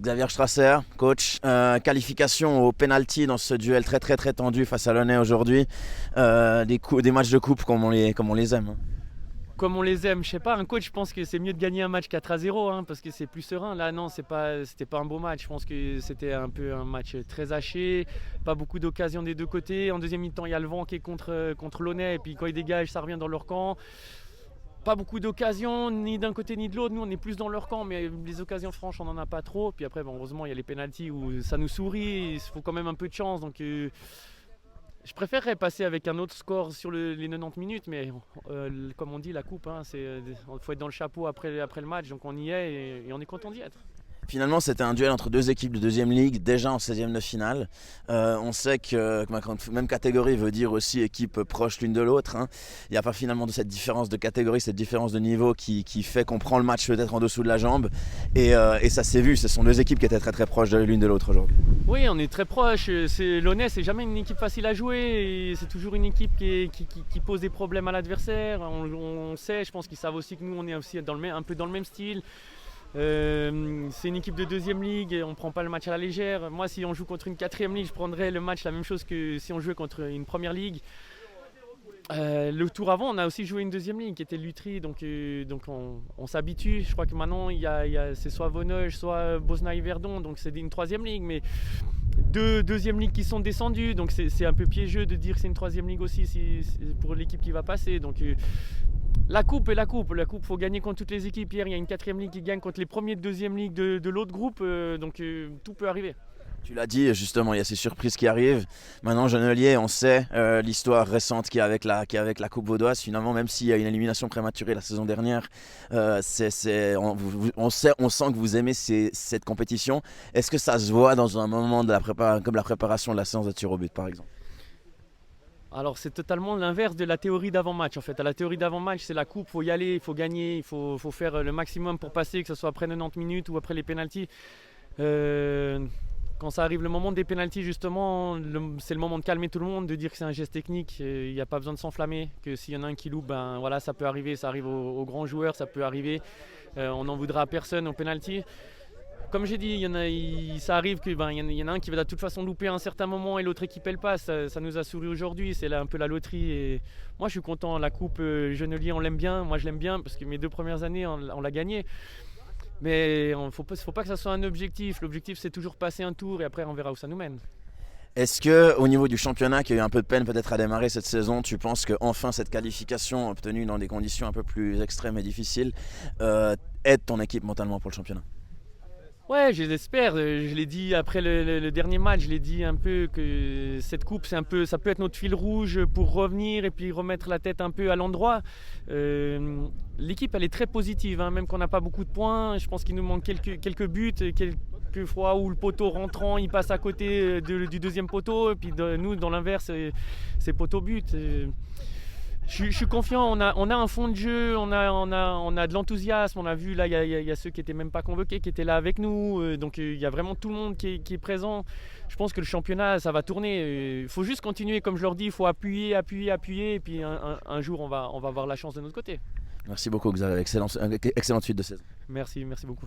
Xavier Strasser, coach, qualification au penalty dans ce duel très très très tendu face à Launay aujourd'hui. Des matchs de coupe comme on les aime. Comme on les aime, je sais pas, un coach, je pense que c'est mieux de gagner un match 4-0 parce que c'est plus serein. Là, non, c'était pas un beau match. Je pense que c'était un peu un match très haché, pas beaucoup d'occasions des deux côtés. En deuxième mi-temps, il y a le vent qui est contre Launay, et puis quand ils dégagent, ça revient dans leur camp. Pas beaucoup d'occasions, ni d'un côté ni de l'autre. Nous, on est plus dans leur camp, mais les occasions franches, on n'en a pas trop. Puis après, heureusement, il y a les pénaltys où ça nous sourit. Il faut quand même un peu de chance. Donc, je préférerais passer avec un autre score sur les 90 minutes, mais comme on dit, la coupe, il faut être dans le chapeau après le match. Donc, on y est et on est content d'y être. Finalement, c'était un duel entre deux équipes de deuxième ligue, déjà en 16e de finale. On sait que même catégorie veut dire aussi équipe proche l'une de l'autre. Il n'y a pas finalement de cette différence de catégorie, cette différence de niveau qui fait qu'on prend le match peut-être en dessous de la jambe. Et ça s'est vu, ce sont deux équipes qui étaient très très proches de l'une de l'autre aujourd'hui. Oui, on est très proches. Launay, c'est jamais une équipe facile à jouer. Et c'est toujours une équipe qui pose des problèmes à l'adversaire. On sait, je pense qu'ils savent aussi que nous, on est aussi un peu dans le même style. C'est une équipe de deuxième ligue et on ne prend pas le match à la légère. Moi, si on joue contre une quatrième ligue, je prendrais le match la même chose que si on jouait contre une première ligue. Le tour avant, on a aussi joué une deuxième ligue qui était Lutry, donc on s'habitue. Je crois que maintenant, c'est soit Vonage, soit Bosnaï-Verdon, donc c'est une troisième ligue. Mais deux deuxièmes ligues qui sont descendues, donc c'est un peu piégeux de dire que c'est une troisième ligue aussi pour l'équipe qui va passer. Donc la coupe est la coupe. La coupe, il faut gagner contre toutes les équipes. Hier, il y a une quatrième ligue qui gagne contre les premiers de deuxième ligue de l'autre groupe. Donc tout peut arriver. Tu l'as dit, justement, il y a ces surprises qui arrivent. Maintenant, Genelier, on sait l'histoire récente qu'il y a avec la Coupe vaudoise. Finalement, même s'il y a une élimination prématurée la saison dernière, on sent que vous aimez cette compétition. Est-ce que ça se voit dans un moment comme la préparation de la séance de tir au but, par exemple? Alors c'est totalement l'inverse de la théorie d'avant-match en fait. À la théorie d'avant-match, c'est la coupe, il faut y aller, il faut gagner, il faut faire le maximum pour passer, que ce soit après 90 minutes ou après les pénaltys. Quand ça arrive le moment des pénaltys justement, c'est le moment de calmer tout le monde, de dire que c'est un geste technique, il n'y a pas besoin de s'enflammer, que s'il y en a un qui loupe, voilà, ça peut arriver, ça arrive aux grands joueurs, ça peut arriver. On n'en voudra à personne au pénalty. Comme j'ai dit, ça arrive qu'il y en a un qui va de toute façon louper à un certain moment et l'autre équipe elle passe. Ça nous a souri aujourd'hui, c'est là un peu la loterie. Et moi je suis content, la coupe Genelier on l'aime bien, moi je l'aime bien parce que mes 2 premières années on l'a gagné. Mais il ne faut pas que ça soit un objectif. L'objectif c'est toujours passer un tour et après on verra où ça nous mène. Est-ce que au niveau du championnat qui a eu un peu de peine peut-être à démarrer cette saison, tu penses que enfin cette qualification obtenue dans des conditions un peu plus extrêmes et difficiles aide ton équipe mentalement pour le championnat? Ouais, je l'espère. Je l'ai dit après le dernier match, je l'ai dit un peu que cette coupe, ça peut être notre fil rouge pour revenir et puis remettre la tête un peu à l'endroit. L'équipe, elle est très positive, même quand on n'a pas beaucoup de points. Je pense qu'il nous manque quelques buts, quelques fois où le poteau rentrant, il passe à côté du deuxième poteau. Et puis nous, dans l'inverse, c'est poteau-but. Je suis confiant, on a un fond de jeu, on a de l'enthousiasme, on a vu là il y a ceux qui n'étaient même pas convoqués, qui étaient là avec nous, donc il y a vraiment tout le monde qui est présent. Je pense que le championnat ça va tourner, il faut juste continuer comme je leur dis, il faut appuyer et puis un jour on va avoir la chance de notre côté. Merci beaucoup Xavier, excellente suite de saison. Merci beaucoup.